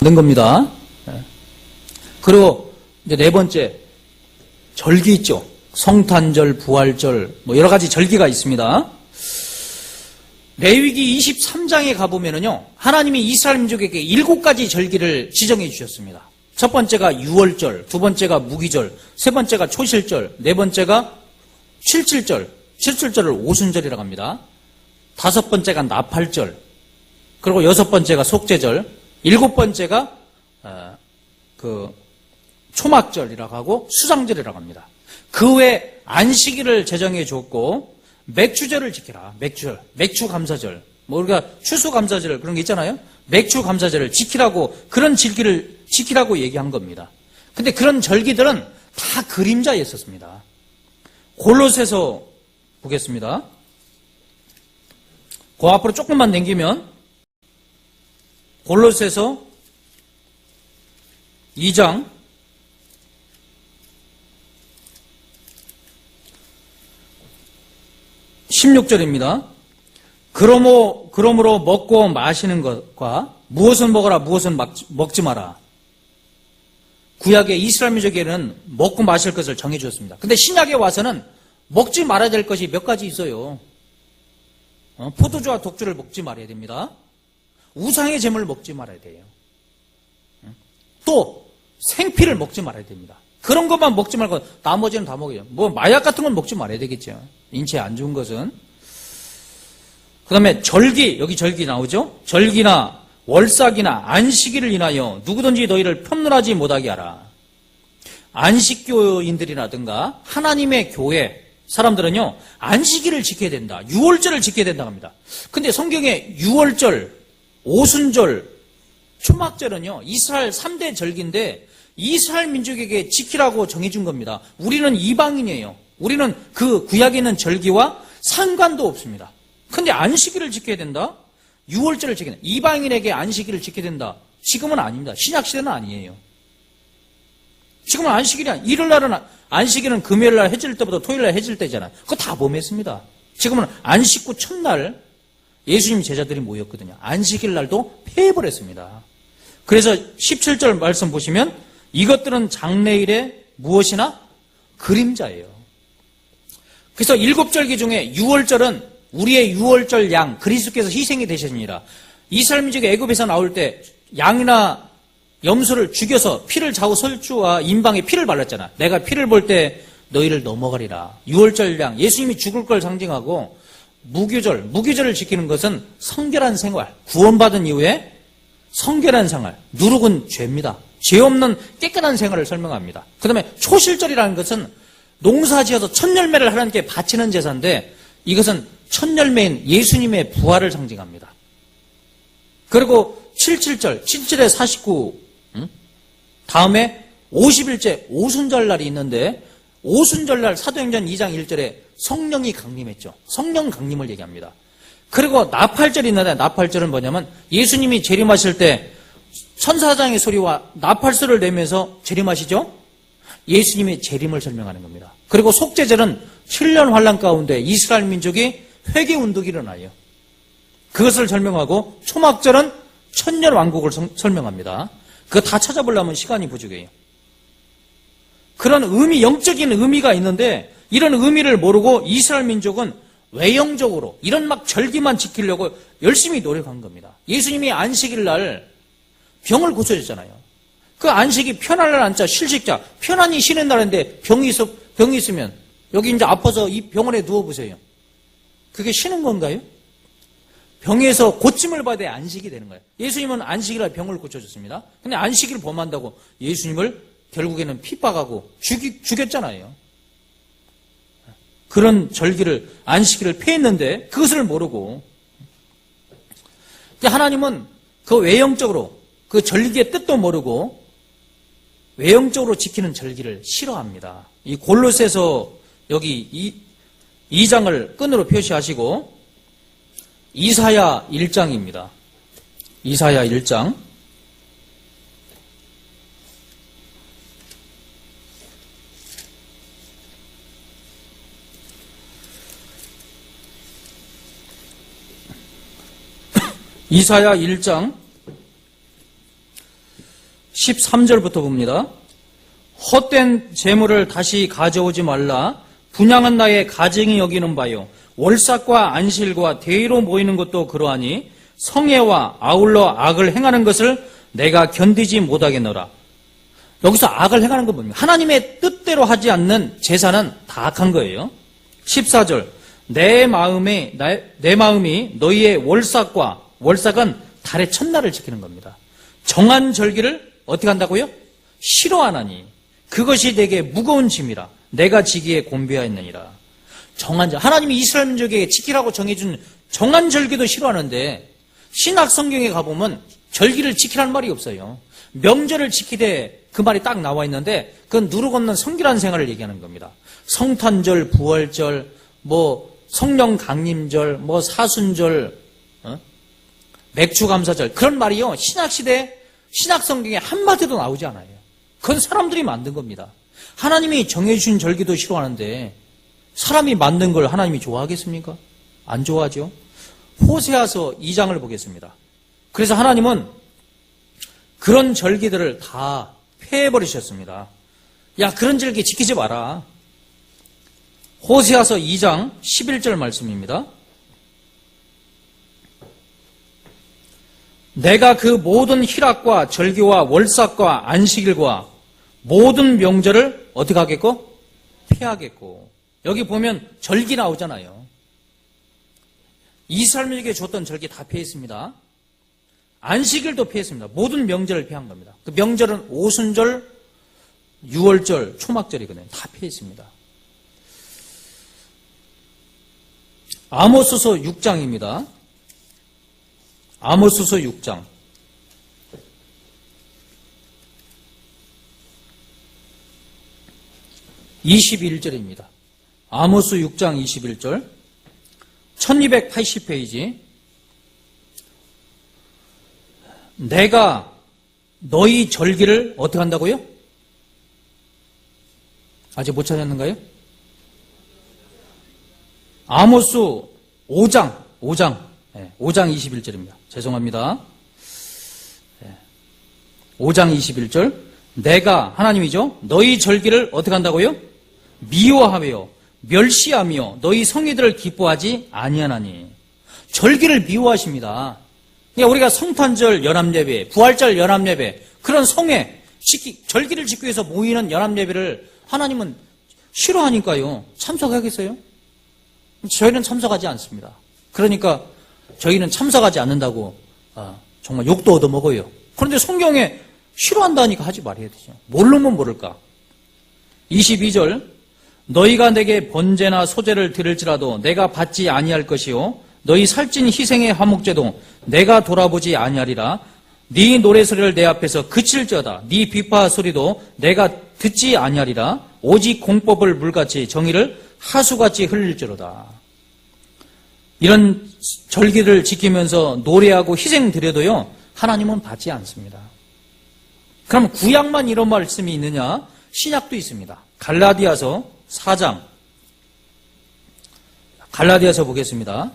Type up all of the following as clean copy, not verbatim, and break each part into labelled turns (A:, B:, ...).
A: 만든 겁니다. 그리고 이제 네 번째, 절기 있죠. 성탄절, 부활절, 뭐 여러 가지 절기가 있습니다. 레위기 23장에 가보면은요, 하나님이 이스라엘 민족에게 7가지 절기를 지정해 주셨습니다. 첫 번째가 유월절, 두 번째가 무기절, 세 번째가 초실절, 네 번째가 칠칠절, 칠칠절을 오순절이라고 합니다. 다섯 번째가 나팔절, 그리고 여섯 번째가 속죄절, 일곱 번째가 초막절이라고 하고 수장절이라고 합니다. 그 외에 안식일을 제정해 줬고 맥주절을 지키라. 맥주절, 맥주감사절, 뭐 우리가 추수감사절 그런 게 있잖아요. 맥주감사절을 지키라고, 그런 절기를 지키라고 얘기한 겁니다. 근데 그런 절기들은 다 그림자에 있었습니다. 골로새서 보겠습니다. 그 앞으로 조금만 당기면 골로새서 2장 16절입니다. 그러므로 먹고 마시는 것과 무엇은 먹어라 무엇은 먹지 마라. 구약의 이스라엘 민족에는 먹고 마실 것을 정해 주었습니다. 근데 신약에 와서는 먹지 말아야 될 것이 몇 가지 있어요. 포도주와 독주를 먹지 말아야 됩니다. 우상의 제물을 먹지 말아야 돼요. 또 생피를 먹지 말아야 됩니다. 그런 것만 먹지 말고 나머지는 다 먹어요. 뭐 마약 같은 건 먹지 말아야 되겠죠. 인체에 안 좋은 것은. 그 다음에 절기, 여기 절기 나오죠. 절기나 월삭이나 안식일을 인하여 누구든지 너희를 편론하지 못하게 하라. 안식교인들이라든가 하나님의 교회 사람들은요, 안식일을 지켜야 된다. 유월절을 지켜야 된다고 합니다. 근데 성경에 유월절, 오순절, 초막절은요, 이스라엘 3대 절기인데 이스라엘 민족에게 지키라고 정해준 겁니다. 우리는 이방인이에요. 우리는 그 구약에 있는 절기와 상관도 없습니다. 근데 안식일을 지켜야 된다? 유월절을 지켜야 된다. 이방인에게 안식일을 지켜야 된다. 지금은 아닙니다. 신약시대는 아니에요. 지금은 안식일이 아니에요. 일요일날은 안식일은 금요일날 해질 때부터 토요일날 해질 때잖아요. 그거 다 범했습니다. 지금은 안식구 첫날 예수님 제자들이 모였거든요. 안식일날도 폐해버렸습니다. 그래서 17절 말씀 보시면 이것들은 장래일의 무엇이나 그림자예요. 그래서 7절기 중에 유월절은 우리의 유월절 양 그리스도께서 희생이 되셨느니라. 이스라엘 민족이 애굽에서 나올 때 양이나 염소를 죽여서 피를 좌우 설주와 임방에 피를 발랐잖아. 내가 피를 볼 때 너희를 넘어가리라. 유월절 양, 예수님이 죽을 걸 상징하고 무교절을 지키는 것은 성결한 생활, 구원받은 이후에 성결한 생활, 누룩은 죄입니다. 죄 없는 깨끗한 생활을 설명합니다. 그 다음에 초실절이라는 것은 농사지어서 첫 열매를 하나님께 바치는 제사인데 이것은 첫 열매인 예수님의 부활을 상징합니다. 그리고 7칠절에 49, 다음에 50일째 오순절날이 있는데 오순절날 사도행전 2장 1절에 성령이 강림했죠. 성령 강림을 얘기합니다. 그리고 나팔절이 있는데 나팔절은 뭐냐면 예수님이 재림하실 때 천사장의 소리와 나팔소를 내면서 재림하시죠? 예수님의 재림을 설명하는 겁니다. 그리고 속죄절은 7년 환란 가운데 이스라엘 민족이 회개운동이 일어나요. 그것을 설명하고 초막절은 천년 왕국을 설명합니다. 그거 다 찾아보려면 시간이 부족해요. 그런 영적인 의미가 있는데 이런 의미를 모르고 이스라엘 민족은 외형적으로 이런 막 절기만 지키려고 열심히 노력한 겁니다. 예수님이 안식일 날 병을 고쳐줬잖아요. 그 안식이 편할 날 앉자 실식자, 편안히 쉬는 날인데 병이 있으면 여기 이제 아파서 이 병원에 누워보세요. 그게 쉬는 건가요? 병에서 고침을 받아야 안식이 되는 거예요. 예수님은 안식일 날 병을 고쳐줬습니다. 근데 안식일을 범한다고 예수님을 결국에는 핍박하고 죽였잖아요. 그런 절기를, 안식일을 폐했는데 그것을 모르고 하나님은 그 외형적으로 그 절기의 뜻도 모르고 외형적으로 지키는 절기를 싫어합니다. 이 골로새서 여기 2장을 끈으로 표시하시고 이사야 1장입니다. 이사야 1장 이사야 1장 13절부터 봅니다. 헛된 재물을 다시 가져오지 말라. 분향은 나의 가증이 여기는 바요. 월삭과 안실과 대의로 모이는 것도 그러하니 성애와 아울러 악을 행하는 것을 내가 견디지 못하겠노라. 여기서 악을 행하는 건 뭡니까? 하나님의 뜻대로 하지 않는 제사는 다 악한 거예요. 14절 내 마음이 너희의 월삭은 달의 첫날을 지키는 겁니다. 정한 절기를 어떻게 한다고요? 싫어하나니 그것이 내게 무거운 짐이라 내가 지기에 곤비하였느니라. 정한 절, 하나님이 이스라엘 민족에게 지키라고 정해준 정한 절기도 싫어하는데 신약 성경에 가보면 절기를 지키라는 말이 없어요. 명절을 지키되 그 말이 딱 나와 있는데 그건 누르건넌 성결한 생활을 얘기하는 겁니다. 성탄절, 부활절, 성령 강림절, 사순절, 맥주감사절 그런 말이요 신약시대 신약 성경에 한마디도 나오지 않아요. 그건 사람들이 만든 겁니다. 하나님이 정해주신 절기도 싫어하는데 사람이 만든 걸 하나님이 좋아하겠습니까? 안 좋아하죠. 호세아서 2장을 보겠습니다. 그래서 하나님은 그런 절기들을 다 폐해버리셨습니다. 야, 그런 절기 지키지 마라. 호세아서 2장 11절 말씀입니다. 내가 그 모든 희락과 절기와 월삭과 안식일과 모든 명절을 어떻게 하겠고? 피하겠고. 여기 보면 절기 나오잖아요. 이스라엘에게 줬던 절기 다 피했습니다. 안식일도 피했습니다. 모든 명절을 피한 겁니다. 그 명절은 오순절, 유월절, 초막절이거든요. 다 피했습니다. 아모스서 6장입니다. 아모스서 6장. 21절입니다. 아모스 6장 21절. 1280페이지. 내가 너희 절기를 어떻게 한다고요? 아직 못 찾았는가요? 아모스 5장 21절입니다. 죄송합니다. 5장 21절. 내가 하나님이죠. 너희 절기를 어떻게 한다고요? 미워하며 멸시하며 너희 성의들을 기뻐하지 아니하나니. 절기를 미워하십니다. 그러니까 우리가 성탄절 연합예배, 부활절 연합예배, 그런 성회, 절기를 지키기 위해서 모이는 연합예배를 하나님은 싫어하니까요. 참석하겠어요? 저희는 참석하지 않습니다. 그러니까 저희는 참석하지 않는다고 정말 욕도 얻어먹어요. 그런데 성경에 싫어한다니까 하지 말아야 되죠. 모르면 모를까. 22절 너희가 내게 번제나 소제를 드릴지라도 내가 받지 아니할 것이요 너희 살찐 희생의 화목제도 내가 돌아보지 아니하리라. 네 노래소리를 내 앞에서 그칠지어다. 네 비파 소리도 내가 듣지 아니하리라. 오직 공법을 물같이 정의를 하수같이 흘릴지로다. 이런 절기를 지키면서 노래하고 희생 드려도요 하나님은 받지 않습니다. 그럼 구약만 이런 말씀이 있느냐? 신약도 있습니다. 갈라디아서 4장. 갈라디아서 보겠습니다.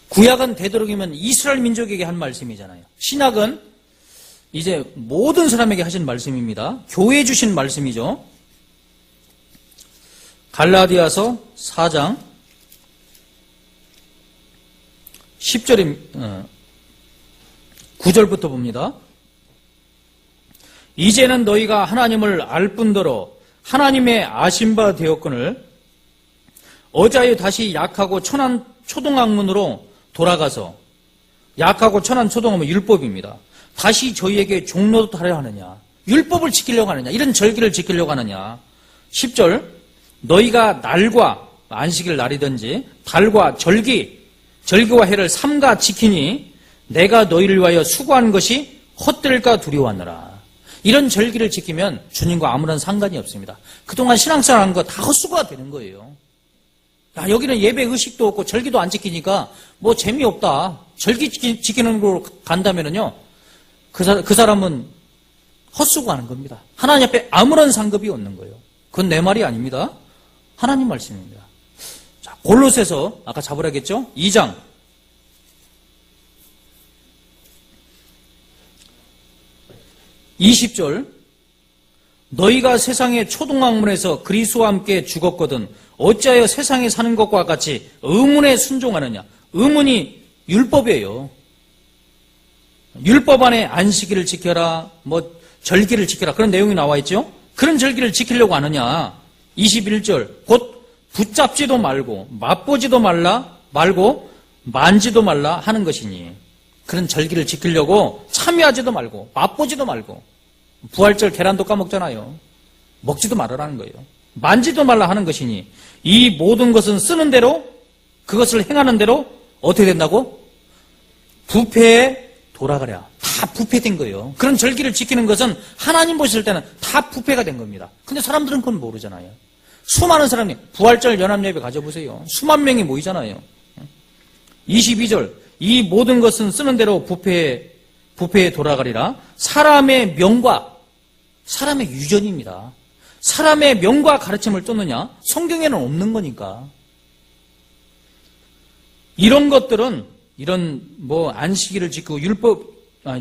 A: 구약은 되도록이면 이스라엘 민족에게 한 말씀이잖아요. 신약은 이제 모든 사람에게 하신 말씀입니다. 교회에 주신 말씀이죠. 갈라디아서 4장 10절 9절부터 봅니다. 이제는 너희가 하나님을 알 뿐더러 하나님의 아신 바 되었거늘 어자에 다시 약하고 천한 초동학문으로 돌아가서 약하고 천한 초동학문 율법입니다. 다시 저희에게 종로도 하려 하느냐? 율법을 지키려고 하느냐? 이런 절기를 지키려고 하느냐? 10절 너희가 날과 안식일 날이든지 달과 절기와 해를 삼가 지키니 내가 너희를 위하여 수고한 것이 헛될까 두려워하느라. 이런 절기를 지키면 주님과 아무런 상관이 없습니다. 그동안 신앙생활 한 거 다 헛수고가 되는 거예요. 야, 여기는 예배 의식도 없고 절기도 안 지키니까 뭐 재미없다. 절기 지키는 걸로 간다면은요, 그 사람은 헛수고하는 겁니다. 하나님 앞에 아무런 상급이 없는 거예요. 그건 내 말이 아닙니다. 하나님 말씀입니다. 자, 골로새서 아까 잡으라겠죠? 2장 20절 너희가 세상의 초동학문에서 그리스도와 함께 죽었거든 어찌하여 세상에 사는 것과 같이 의문에 순종하느냐. 의문이 율법이에요. 율법 안에 안식일을 지켜라, 절기를 지켜라 그런 내용이 나와 있죠. 그런 절기를 지키려고 하느냐. 21절 곧 붙잡지도 말고 맛보지도 말고 만지도 말라 하는 것이니 그런 절기를 지키려고 참여하지도 말고 맛보지도 말고 부활절 계란도 까먹잖아요. 먹지도 말으라는 거예요. 만지도 말라 하는 것이니 이 모든 것은 쓰는 대로 그것을 행하는 대로 어떻게 된다고? 부패에 돌아가랴. 다 부패된 거예요. 그런 절기를 지키는 것은 하나님 보실 때는 다 부패가 된 겁니다. 근데 사람들은 그건 모르잖아요. 수많은 사람이 부활절 연합예배 가져보세요. 수만 명이 모이잖아요. 22절 이 모든 것은 쓰는 대로 부패에 돌아가리라. 사람의 명과 사람의 유전입니다. 사람의 명과 가르침을 쫓느냐? 성경에는 없는 거니까. 이런 것들은 이런 안식일을 지키고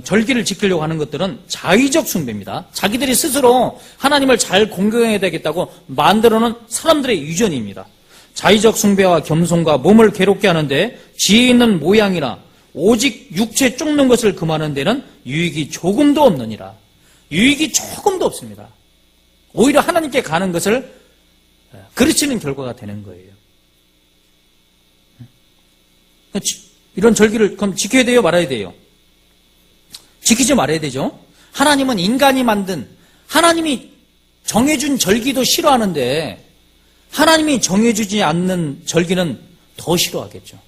A: 절기를 지키려고 하는 것들은 자의적 숭배입니다. 자기들이 스스로 하나님을 잘 공경해야 되겠다고 만들어놓은 사람들의 유전입니다. 자의적 숭배와 겸손과 몸을 괴롭게 하는데 지혜 있는 모양이나 오직 육체 쫓는 것을 금하는 데는 유익이 조금도 없느니라. 유익이 조금도 없습니다. 오히려 하나님께 가는 것을 그르치는 결과가 되는 거예요. 이런 절기를 그럼 지켜야 돼요? 말아야 돼요? 지키지 말아야 되죠. 하나님은 인간이 만든 하나님이 정해준 절기도 싫어하는데 하나님이 정해주지 않는 절기는 더 싫어하겠죠.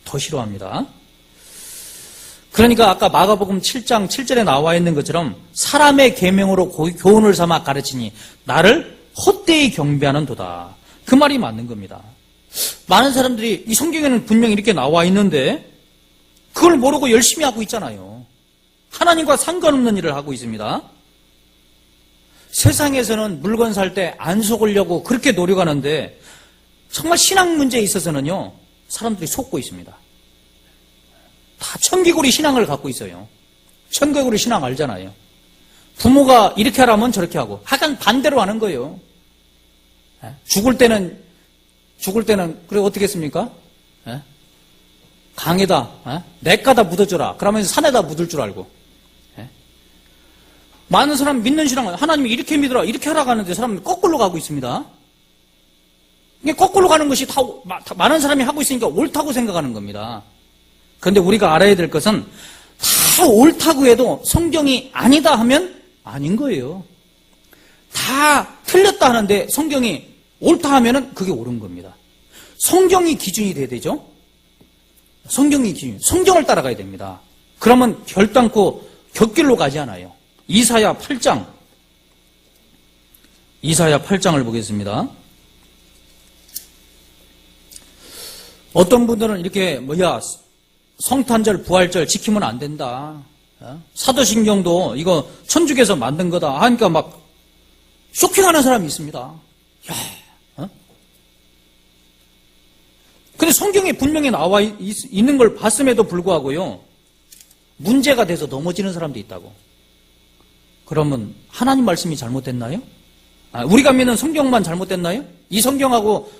A: 더 싫어합니다. 그러니까 아까 마가복음 7장 7절에 나와 있는 것처럼 사람의 계명으로 교훈을 삼아 가르치니 나를 헛되이 경배하는 도다. 그 말이 맞는 겁니다. 많은 사람들이 이 성경에는 분명히 이렇게 나와 있는데 그걸 모르고 열심히 하고 있잖아요. 하나님과 상관없는 일을 하고 있습니다. 세상에서는 물건 살 때 안 속으려고 그렇게 노력하는데 정말 신앙 문제에 있어서는요 사람들이 속고 있습니다. 다 청개구리 신앙을 갖고 있어요. 청개구리 신앙 알잖아요. 부모가 이렇게 하라면 저렇게 하고 하여간 반대로 하는 거예요. 죽을 때는 그래 어떻게 했습니까? 강에다 냇가다 묻어줘라. 그러면서 산에다 묻을 줄 알고. 많은 사람 믿는 신앙은 하나님이 이렇게 믿으라 이렇게 하라고 하는데 사람은 거꾸로 가고 있습니다. 이게 거꾸로 가는 것이 다 많은 사람이 하고 있으니까 옳다고 생각하는 겁니다. 그런데 우리가 알아야 될 것은 다 옳다고 해도 성경이 아니다 하면 아닌 거예요. 다 틀렸다 하는데 성경이 옳다 하면은 그게 옳은 겁니다. 성경이 기준이 돼야 되죠. 성경이 기준, 성경을 따라가야 됩니다. 그러면 결단코 곁길로 가지 않아요. 이사야 8장을 보겠습니다. 어떤 분들은 이렇게 성탄절, 부활절 지키면 안 된다. 사도신경도 이거 천주교에서 만든 거다 하니까 막 쇼킹하는 사람이 있습니다. 근데 성경에 분명히 나와 있는 걸 봤음에도 불구하고요 문제가 돼서 넘어지는 사람도 있다고. 그러면 하나님 말씀이 잘못됐나요? 우리가 믿는 성경만 잘못됐나요? 이 성경하고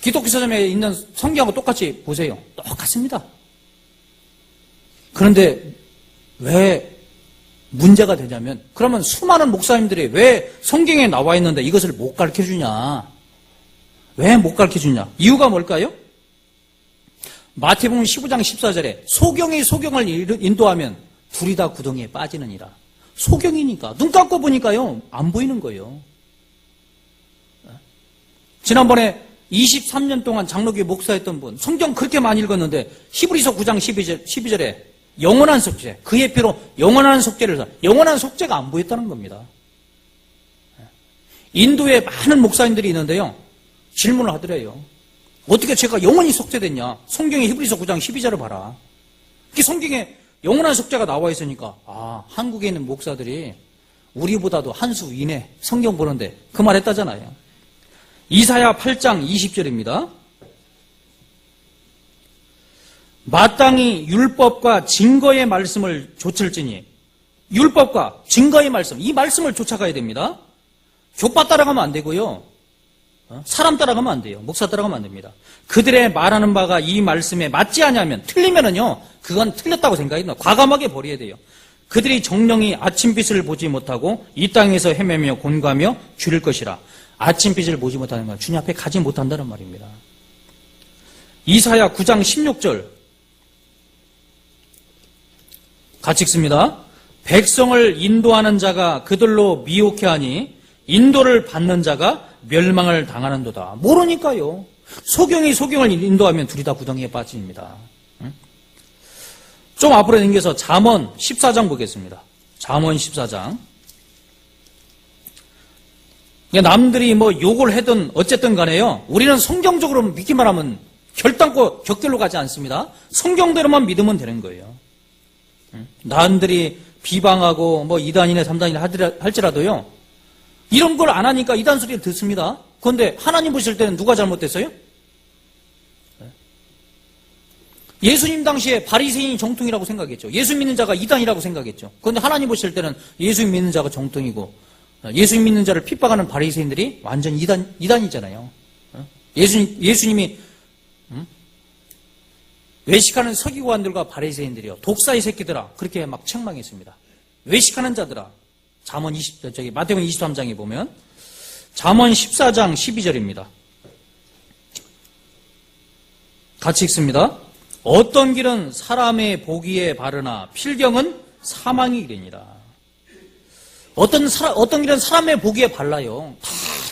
A: 기독교 서점에 있는 성경하고 똑같이 보세요. 똑같습니다. 그런데 왜 문제가 되냐면 그러면 수많은 목사님들이 왜 성경에 나와 있는데 이것을 못 가르쳐주냐? 왜 못 가르쳐주냐? 이유가 뭘까요? 마태복음 15장 14절에 소경이 소경을 인도하면 둘이 다 구덩이에 빠지느니라. 소경이니까 눈 감고 보니까요 안 보이는 거예요. 지난번에 23년 동안 장로교회 목사였던 분 성경 그렇게 많이 읽었는데 히브리서 9장 12절에 영원한 속죄, 그의 피로 영원한 속죄를 영원한 속죄가 안 보였다는 겁니다. 인도에 많은 목사님들이 있는데요 질문을 하더래요. 어떻게 제가 영원히 속죄됐냐? 성경에 히브리서 9장 12절을 봐라. 그 성경에 영원한 속죄가 나와 있으니까 한국에 있는 목사들이 우리보다도 한 수 위네 성경 보는데 그 말 했다잖아요. 이사야 8장 20절입니다. 마땅히 율법과 증거의 말씀을 좇을지니 율법과 증거의 말씀, 이 말씀을 쫓아가야 됩니다. 교파 따라가면 안 되고요. 사람 따라가면 안 돼요. 목사 따라가면 안 됩니다. 그들의 말하는 바가 이 말씀에 맞지 않으면, 틀리면은요, 그건 틀렸다고 생각합니다. 과감하게 버려야 돼요. 그들이 정령이 아침빛을 보지 못하고 이 땅에서 헤매며 곤가며 줄일 것이라. 아침빛을 보지 못하는 건 주님 앞에 가지 못한다는 말입니다. 이사야 9장 16절 같이 읽습니다. 백성을 인도하는 자가 그들로 미혹해 하니 인도를 받는 자가 멸망을 당하는도다. 모르니까요. 소경이 소경을 인도하면 둘이 다 구덩이에 빠집니다. 좀 앞으로 당겨서 잠언 14장 보겠습니다. 잠언 14장. 남들이 뭐 욕을 하든 어쨌든 간에요. 우리는 성경적으로 믿기만 하면 결단코 격결로 가지 않습니다. 성경대로만 믿으면 되는 거예요. 남들이 비방하고 뭐 2단이나 3단이나 할지라도요. 이런 걸 안 하니까 이단 소리를 듣습니다. 그런데 하나님 보실 때는 누가 잘못됐어요? 예수님 당시에 바리새인이 정통이라고 생각했죠. 예수 믿는 자가 이단이라고 생각했죠. 그런데 하나님 보실 때는 예수 믿는 자가 정통이고 예수 믿는 자를 핍박하는 바리새인들이 완전 이단이잖아요. 예수님이 외식하는 서기관들과 바리새인들이요. 독사의 새끼들아 그렇게 막 책망했습니다. 외식하는 자들아. 마태복음 23장에 보면 잠언 14장 12절입니다. 같이 읽습니다. 어떤 길은 사람의 보기에 바르나 필경은 사망의 길이니라. 어떤 길은 사람의 보기에 발라요.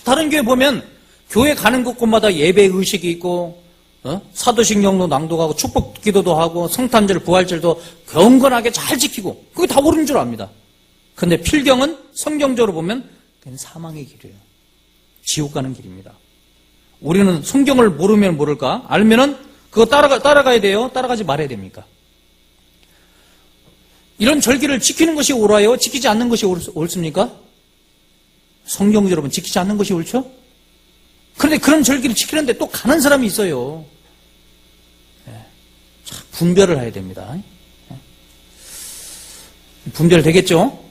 A: 다른 교회 보면 교회 가는 곳곳마다 예배 의식이 있고 사도식 영도 낭독하고 축복 기도도 하고 성탄절 부활절도 경건하게 잘 지키고 그게 다 옳은 줄 압니다. 근데 필경은 성경적으로 보면 그건 사망의 길이에요. 지옥 가는 길입니다. 우리는 성경을 모르면 모를까? 알면은 그거 따라가야 돼요? 따라가지 말아야 됩니까? 이런 절기를 지키는 것이 옳아요? 지키지 않는 것이 옳습니까? 성경 여러분 지키지 않는 것이 옳죠? 그런데 그런 절기를 지키는데 또 가는 사람이 있어요. 분별을 해야 됩니다. 분별되겠죠?